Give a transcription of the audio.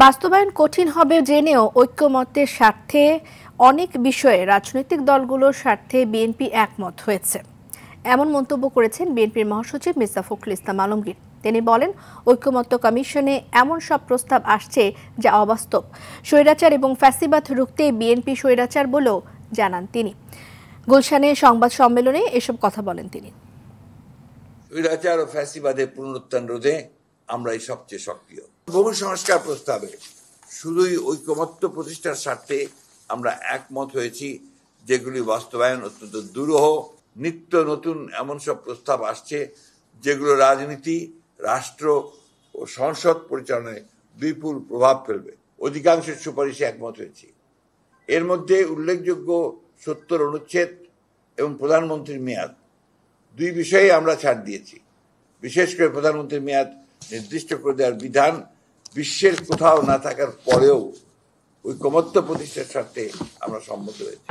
বাস্তবায়ন কঠিন হবে জেনেও ঐক্যমত্যের স্বার্থে অনেক বিষয়ে রাজনৈতিক দলগুলোর স্বার্থে বিএনপি একমত হয়েছে, এমন মন্তব্য করেছেন বিএনপির মহাসচিব মির্জা ফখরুল ইসলাম আলমগীর। তিনি বলেন, ঐক্যমত্য কমিশনে এমন সব প্রস্তাব আসছে যা অবাস্তব। স্বৈরাচার এবং ফ্যাসিবাদ রুখতে বিএনপি স্বৈরাচার বলেও জানান তিনি। গুলশানে সংবাদ সম্মেলনে এসব কথা বলেন তিনি। স্বৈরাচার ও ফ্যাসিবাদের পুনরুত্থান রোধে আমরাই সবচেয়ে সক্রিয়। বহু সংস্কার প্রস্তাবে শুধুই ঐকমত্য প্রতিষ্ঠার স্বার্থে আমরা একমত হয়েছি, যেগুলি বাস্তবায়ন অত্যন্ত দুরূহ। নিত্য নতুন এমন সব প্রস্তাব আসছে যেগুলো রাজনীতি, রাষ্ট্র ও সংসদ পরিচালনায় বিপুল প্রভাব ফেলবে। অধিকাংশের সুপারিশে একমত হয়েছি। এর মধ্যে উল্লেখযোগ্য 70 অনুচ্ছেদ এবং প্রধানমন্ত্রীর মেয়াদ, দুই বিষয়ে আমরা ছাড় দিয়েছি। বিশেষ করে প্রধানমন্ত্রীর মেয়াদ নির্দিষ্ট করে দেওয়ার বিধান বিশ্বের কোথাও না থাকার পরেও ঐকমত্য প্রতিষ্ঠার স্বার্থে আমরা সম্মত হয়েছি।